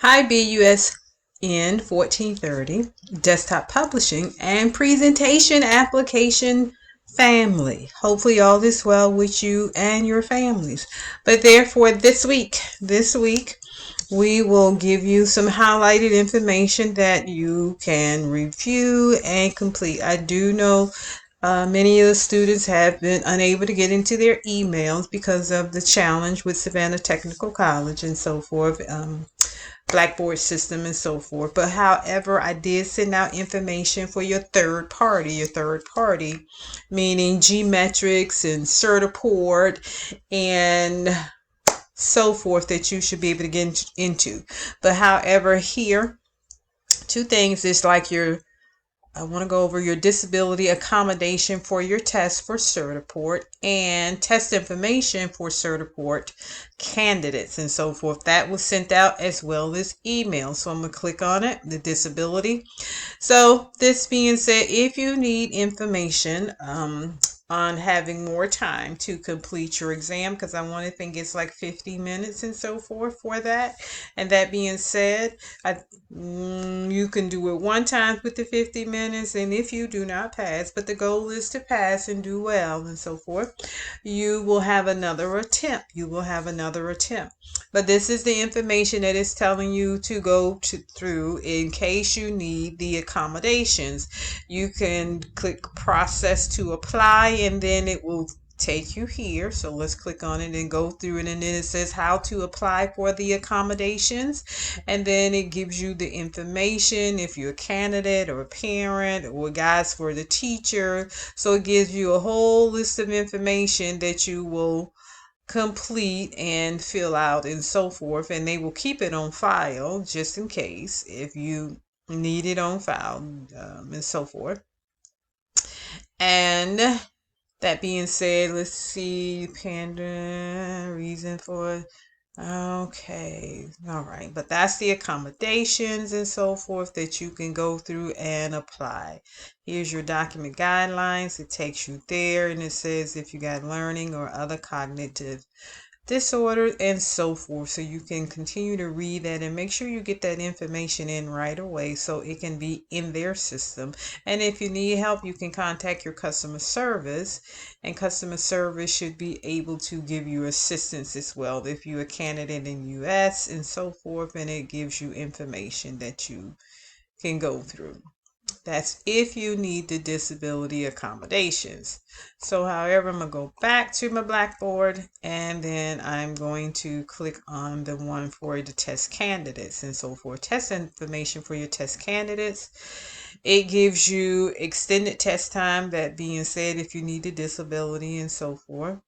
Hi, BUSN 1430, Desktop Publishing and Presentation Application Family. Hopefully all is well with you and your families. But therefore this week, we will give you some highlighted information that you can review and complete. I do know many of the students have been unable to get into their emails because of the challenge with Savannah Technical College and so forth. Blackboard system and so forth. But however, I did send out information for your third party, meaning GMetrix and Certiport and so forth that you should be able to get into. But however, here, two things is like I want to go over your disability accommodation for your test for Certiport and test information for Certiport candidates and so forth. That was sent out as well as email. So I'm going to click on it, the disability. So this being said, if you need information on having more time to complete your exam, because I think it's like 50 minutes and so forth for that. And that being said, you can do it one time with the 50 minutes, and if you do not pass, but the goal is to pass and do well and so forth, you will have another attempt. But this is the information that is telling you to through in case you need the accommodations. You can click process to apply, and then it will take you here. So let's click on it and go through it, and then it says how to apply for the accommodations, and then it gives you the information if you're a candidate or a parent or guides for the teacher. So it gives you a whole list of information that you will complete and fill out and so forth, and they will keep it on file just in case if you need it on file, and so forth. And that being said, let's see, panda reason for okay, all right, but that's the accommodations and so forth that you can go through and apply. Here's your document guidelines. It takes you there, and it says if you got learning or other cognitive disorder and so forth. So you can continue to read that and make sure you get that information in right away so it can be in their system. And if you need help, you can contact your customer service, and customer service should be able to give you assistance as well if you're a candidate in US and so forth, and it gives you information that you can go through. That's if you need the disability accommodations. So however, I'm going to go back to my Blackboard, and then I'm going to click on the one for the test candidates. And so for test information for your test candidates, it gives you extended test time, that being said if you need a disability and so forth,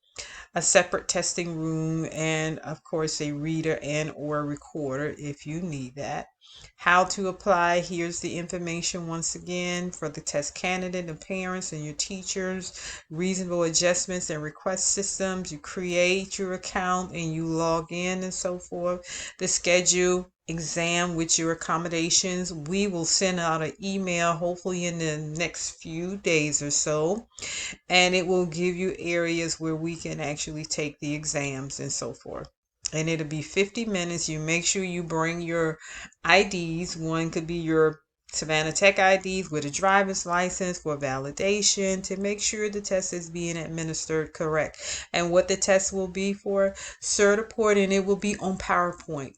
a separate testing room, and of course a reader and or recorder if you need that. How to apply, here's the information once again for the test candidate and parents and your teachers. Reasonable adjustments and request systems. You create your account and you log in and so forth. The schedule exam with your accommodations. We will send out an email hopefully in the next few days or so, and it will give you areas where we can actually take the exams and so forth. And it'll be 50 minutes. You make sure you bring your IDs. One could be your Savannah Tech IDs with a driver's license for validation to make sure the test is being administered correct. And what the test will be for Certiport, and it will be on PowerPoint,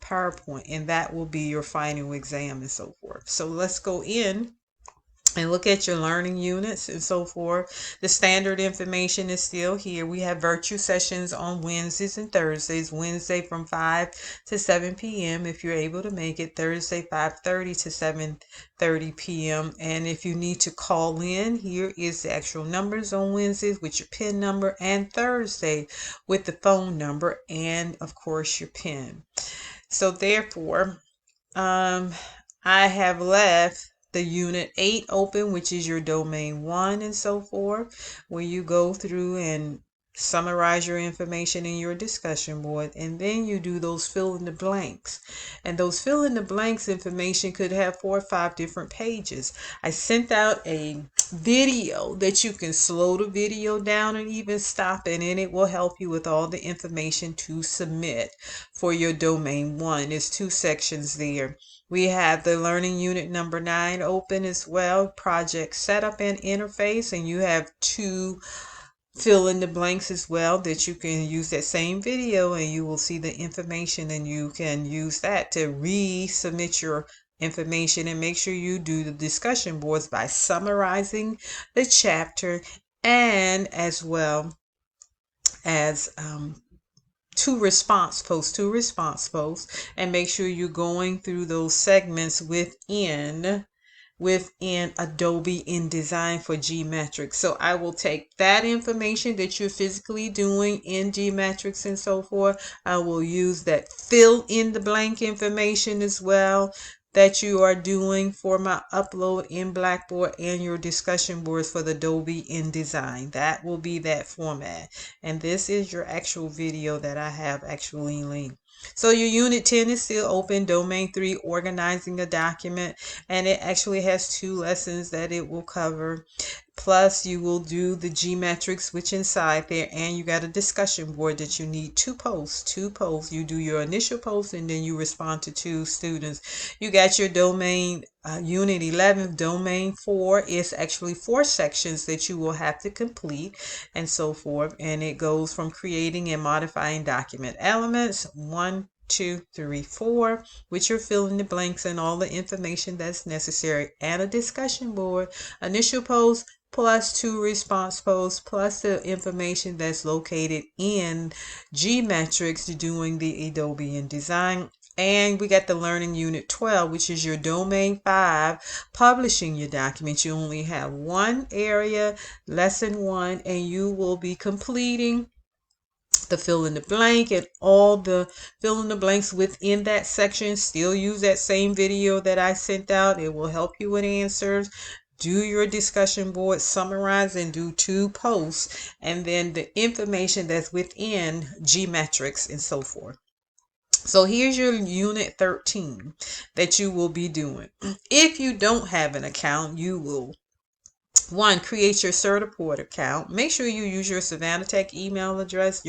and that will be your final exam and so forth. So let's go in and look at your learning units and so forth. The standard information is still here. We have virtual sessions on Wednesdays and Thursdays. Wednesday from 5 to 7 p.m. if you're able to make it. Thursday 5:30 to 7:30 p.m. And if you need to call in, here is the actual numbers on Wednesdays with your PIN number, and Thursday with the phone number and of course your PIN. So therefore, I have left the unit 8 open, which is your domain 1 and so forth, where you go through and summarize your information in your discussion board, and then you do those fill in the blanks. And those fill in the blanks information could have 4 or 5 different pages. I sent out a video that you can slow the video down and even stop it, and it will help you with all the information to submit for your domain 1. There's 2 sections there. We have the learning unit number 9 open as well, project setup and interface, and you have 2 fill in the blanks as well that you can use that same video, and you will see the information, and you can use that to resubmit your information. And make sure you do the discussion boards by summarizing the chapter, and as well as 2 response posts, and make sure you're going through those segments within Adobe InDesign for GMetrix. So I will take that information that you're physically doing in GMetrix and so forth. I will use that fill in the blank information as well that you are doing for my upload in Blackboard and your discussion boards for the Adobe InDesign. That will be that format. And this is your actual video that I have actually linked. So your unit 10 is still open, domain 3, organizing a document, and it actually has 2 lessons that it will cover. Plus you will do the GMetrix, which inside there, and you got a discussion board that you need 2 posts. You do your initial post, and then you respond to 2 students. You got your domain unit 11, domain 4 is actually 4 sections that you will have to complete and so forth, and it goes from creating and modifying document elements 1, 2, 3, 4, which you're filling the blanks and all the information that's necessary, and a discussion board, initial post plus 2 response posts, plus the information that's located in GMetrix doing the Adobe InDesign. And we got the learning unit 12, which is your domain 5, publishing your documents. You only have 1 area, lesson 1, and you will be completing the fill in the blank and all the fill in the blanks within that section. Still use that same video that I sent out. It will help you with answers. Do your discussion board, summarize, and do 2 posts, and then the information that's within GMetrix and so forth. So here's your unit 13 that you will be doing. If you don't have an account, you will 1, create your Certiport account. Make sure you use your Savannah Tech email address,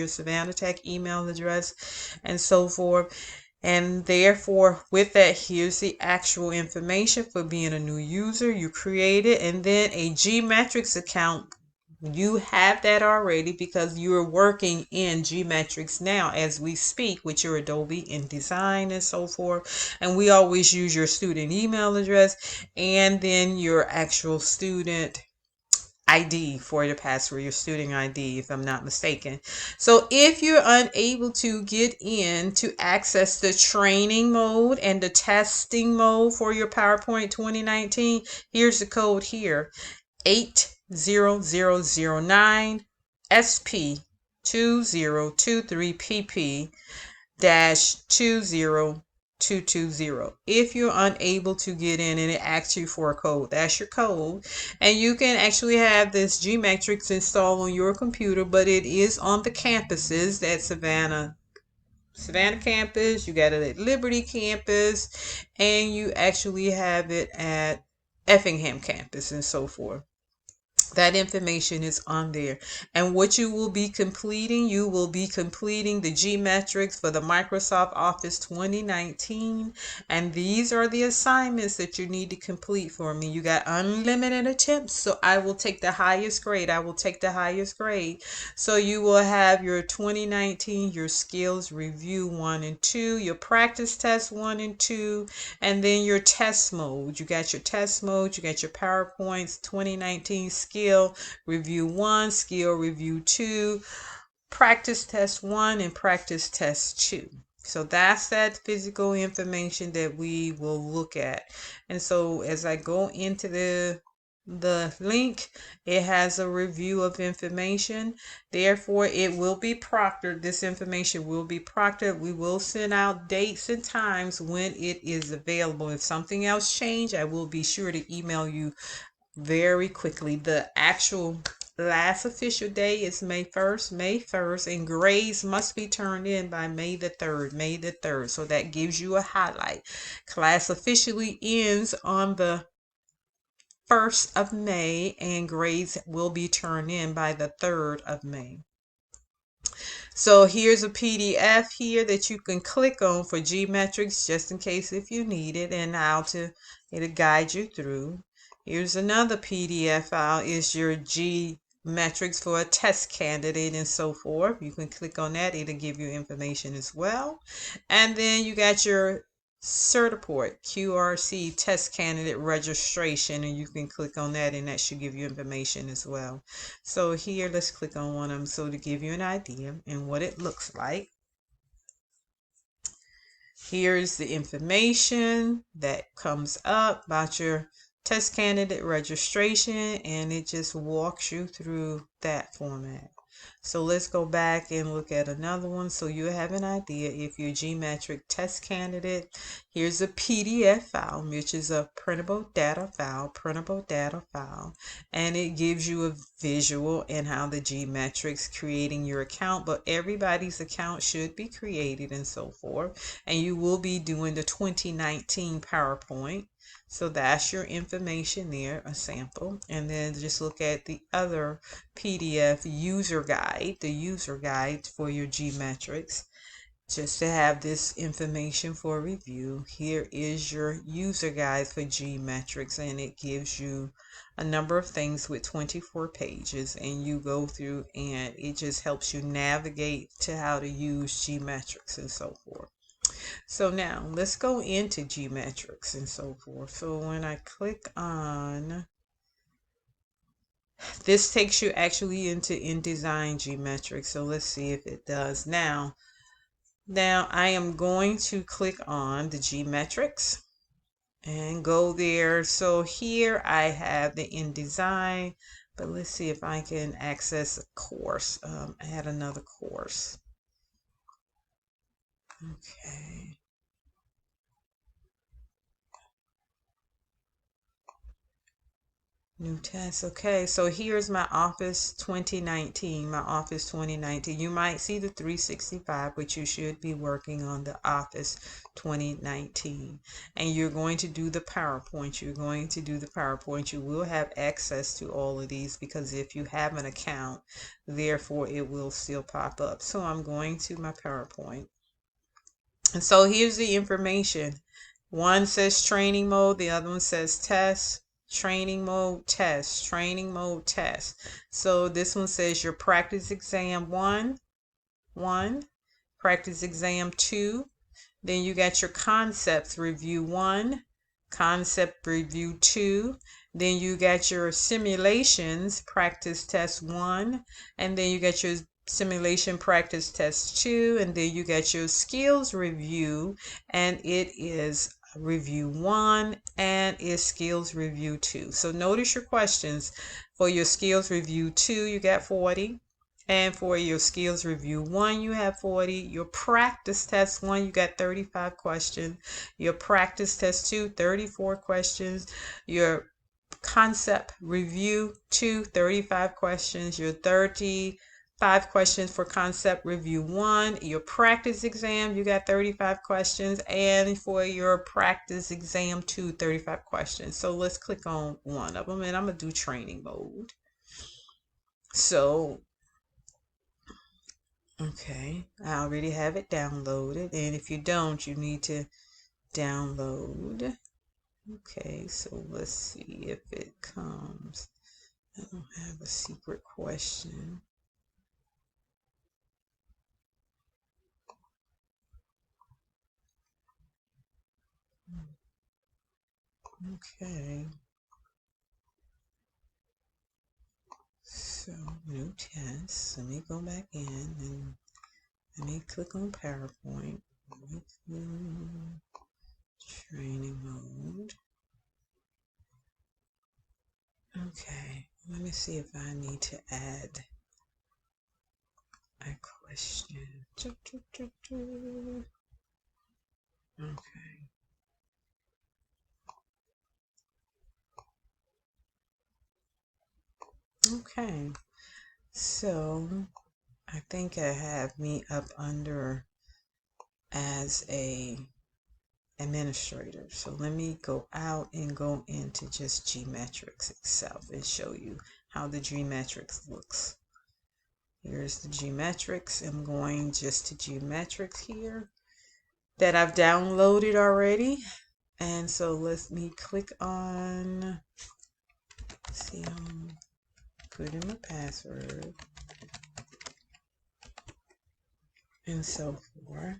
and so forth. And therefore, with that, here's the actual information for being a new user. You create it, and then a GMetrix account. You have that already because you're working in GMetrix now as we speak with your Adobe InDesign and so forth. And we always use your student email address and then your actual student ID for the password, your student ID, if I'm not mistaken. So if you're unable to get in to access the training mode and the testing mode for your PowerPoint 2019, here's the code here, 80009 SP 2023PP -20220. If you're unable to get in and it asks you for a code, that's your code. And you can actually have this GMetrix installed on your computer, but it is on the campuses, that Savannah campus, you got it at Liberty campus, and you actually have it at Effingham campus and so forth. That information is on there. And what you will be completing, you will be completing the GMetrix for the Microsoft Office 2019. And these are the assignments that you need to complete for me. You got unlimited attempts, so I will take the highest grade. So you will have your 2019, your skills review 1 and 2, your practice test 1 and 2, and then your test mode. You got your test mode, you got your PowerPoints 2019 skill review 1, skill review 2, practice test 1, and practice test 2. So that's that physical information that we will look at. And so as I go into the link, it has a review of information. Therefore, it will be proctored. This information will be proctored. We will send out dates and times when it is available. If something else changes, I will be sure to email you very quickly. The actual Last official day is May 1st, May 1st, and grades must be turned in by May the 3rd, May the 3rd. So that gives you a highlight. Class officially ends on the 1st of May, and grades will be turned in by the 3rd of May. So here's a PDF here that you can click on for GMetrix just in case if you need it, and it'll guide you through. Here's another PDF file, is your GMetrix for a test candidate and so forth. You can click on that, it'll give you information as well. And then you got your Certiport QRC test candidate registration, and you can click on that and that should give you information as well. So here, let's click on one of them so to give you an idea and what it looks like. Here's the information that comes up about your test candidate registration, and it just walks you through that format. So let's go back and look at another one so you have an idea if you're GMetrix test candidate. Here's a PDF file, which is a printable data file, and it gives you a visual and how the GMetrix creating your account, but everybody's account should be created and so forth, and you will be doing the 2019 PowerPoint. So that's your information there, a sample. And then just look at the other PDF user guide, the user guide for your GMetrix, just to have this information for review. Here is your user guide for GMetrix, and it gives you a number of things with 24 pages, and you go through and it just helps you navigate to how to use GMetrix and so forth. So now let's go into GMetrix and so forth. So when I click on this, takes you actually into InDesign GMetrix. So let's see if it does. Now I am going to click on the GMetrix and go there. So here I have the InDesign, but let's see if I can access a course. Add another course. Okay. New test. Okay, so here's my Office 2019. My Office 2019. You might see the 365, but you should be working on the Office 2019. And you're going to do the PowerPoint. You're going to do the PowerPoint. You will have access to all of these because if you have an account, therefore it will still pop up. So I'm going to my PowerPoint. And so here's the information. One says training mode, the other one says test. Training mode, test, training mode, test. So this one says your practice exam one, practice exam 2. Then you got your concepts review 1, concept review 2. Then you got your simulations practice test 1, and then you got your simulation practice test 2, and then you got your skills review, and it is review 1 and is skills review 2. So notice your questions. For your skills review 2, you got 40. And for your skills review 1, you have 40. Your practice test 1, you got 35 questions. Your practice test 2, 34 questions. Your concept review 2, 35 questions. Your 35 questions for concept review 1. Your practice exam, you got 35 questions. And for your practice exam 2, 35 questions. So let's click on one of them, and I'm going to do training mode. So okay, I already have it downloaded, and if you don't, you need to download. Okay, so let's see if it comes. I don't have a secret question. Okay, so new test. Let me go back in and let me click on PowerPoint. Training mode. Okay, let me see if I need to add a question. Okay. Okay, so I think I have me up under as a administrator. So let me go out and go into just GMetrix itself and show you how the GMetrix looks. Here's the GMetrix. I'm going just to GMetrix here that I've downloaded already. And so let me click on, see, put in my password and so forth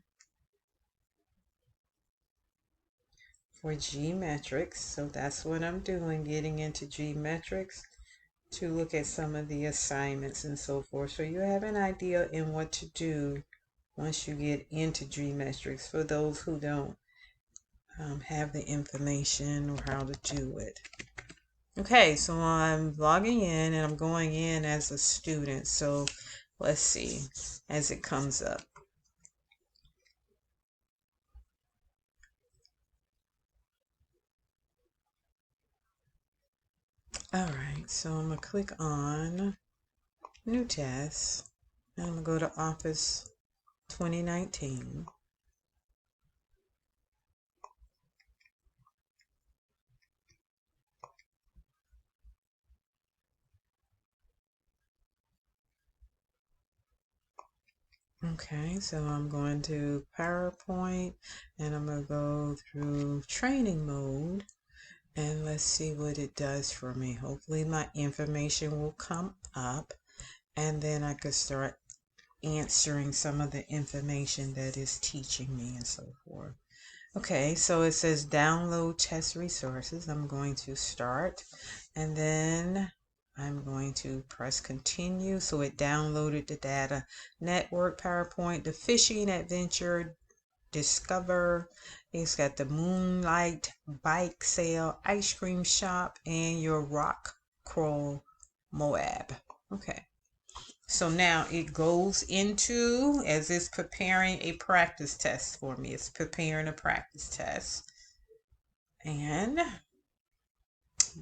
for GMetrix. So that's what I'm doing, getting into GMetrix to look at some of the assignments and so forth. So you have an idea in what to do once you get into GMetrix for those who don't have the information or how to do it. Okay, so I'm logging in and I'm going in as a student. So let's see as it comes up. All right, so I'm gonna click on new task and I'm gonna go to Office 2019. Okay, so I'm going to PowerPoint and I'm going to go through training mode and let's see what it does for me. Hopefully my information will come up and then I could start answering some of the information that is teaching me and so forth. Okay, so it says download test resources. I'm going to start and then I'm going to press continue. So it downloaded the data network, PowerPoint, the fishing adventure, discover. It's got the moonlight bike sale, ice cream shop, and your rock crawl Moab. Okay. So now it goes into, as it's preparing a practice test for me. It's preparing a practice test. And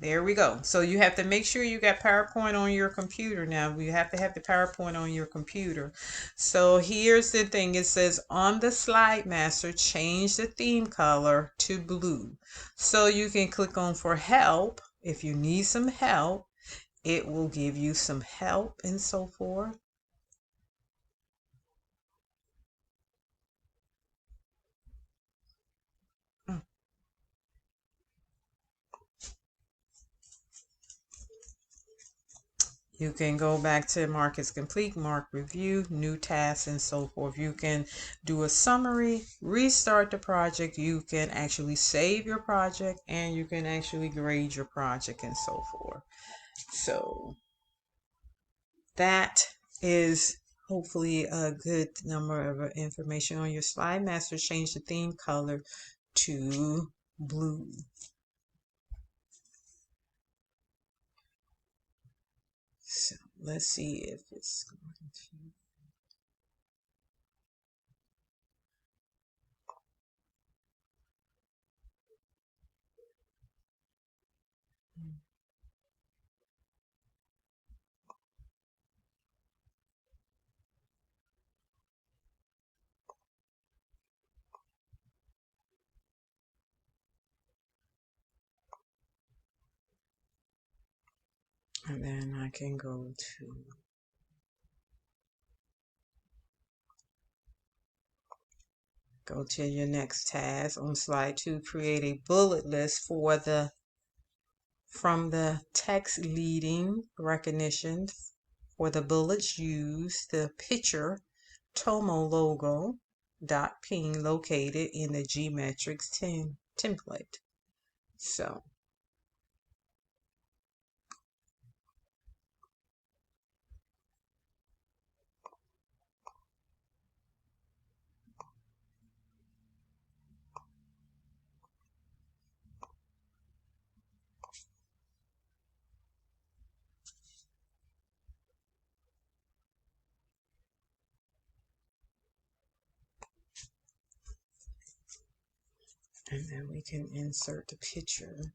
there we go. So you have to make sure you got PowerPoint on your computer now. You have to have the PowerPoint on your computer. So here's the thing. It says on the slide master, change the theme color to blue. So you can click on for help. If you need some help, it will give you some help and so forth. You can go back to mark as complete, mark review, new tasks, and so forth. You can do a summary, restart the project. You can actually save your project and you can actually grade your project and so forth. So that is hopefully a good number of information on your slide master. Change the theme color to blue. So let's see if it's going to. And then I can go to your next task on slide 2, create a bullet list for from the text leading recognition for the bullets used the picture Tomo logo dot ping located in the GMetrix template. So and then we can insert the picture.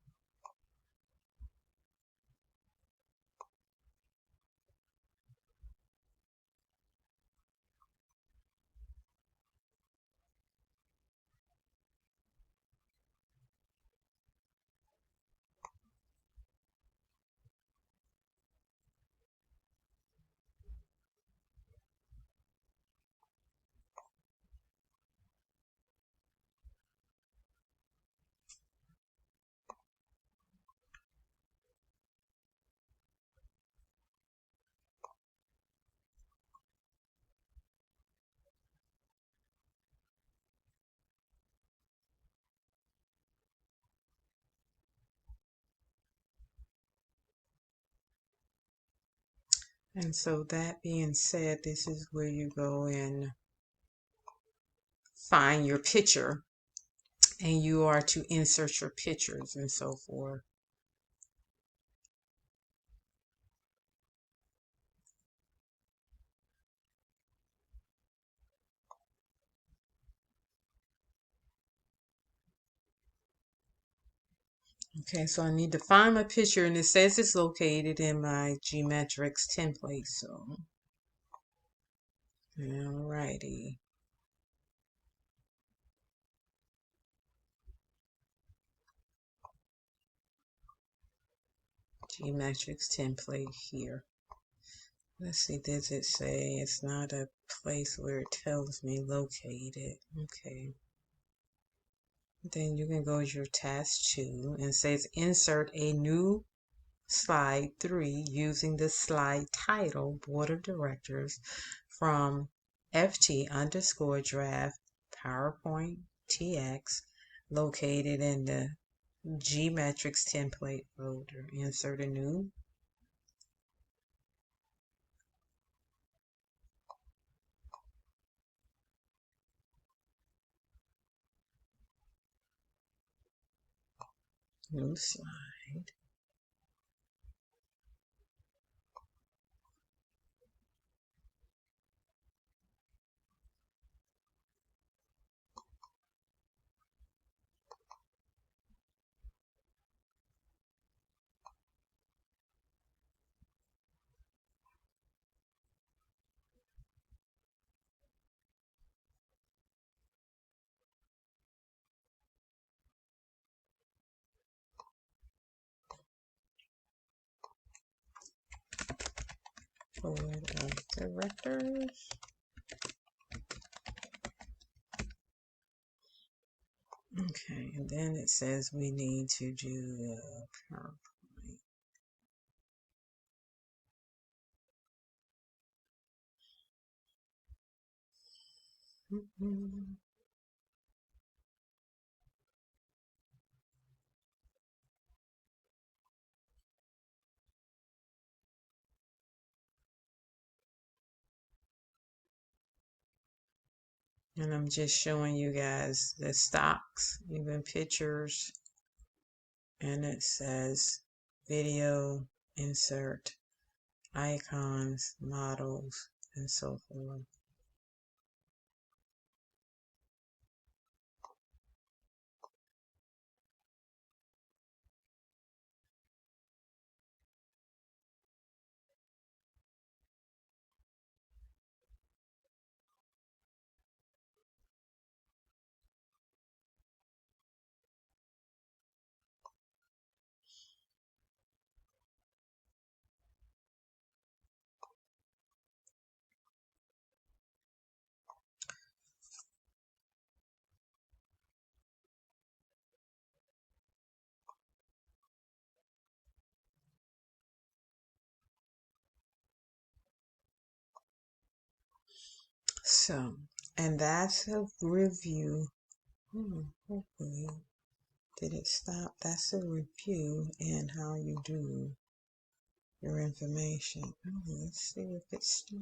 And so that being said, this is where you go and find your picture, and you are to insert your pictures and so forth. Okay, so I need to find my picture, and it says it's located in my GMetrix template. So, alrighty. GMetrix template here. Let's see, does it say it's not a place where it tells me located? Okay. Then you can go to your task 2 and it says insert a new slide 3 using the slide title Board of Directors from FT_draft PowerPoint TX located in the GMetrix template folder. Insert a new slide. Board of Directors. Okay, and then it says we need to do the PowerPoint. And I'm just showing you guys the stocks, even pictures, and it says video, insert, icons, models, and so forth. So, and that's a review. Hopefully, did it stop? That's a review and how you do your information. Let's see if it's still.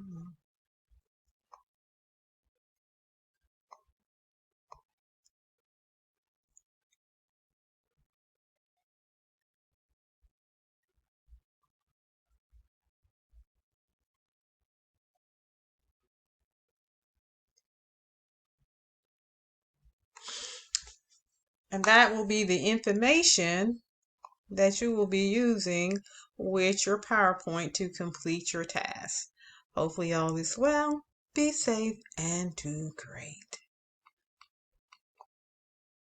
And that will be the information that you will be using with your PowerPoint to complete your task. Hopefully all is well, be safe, and do great.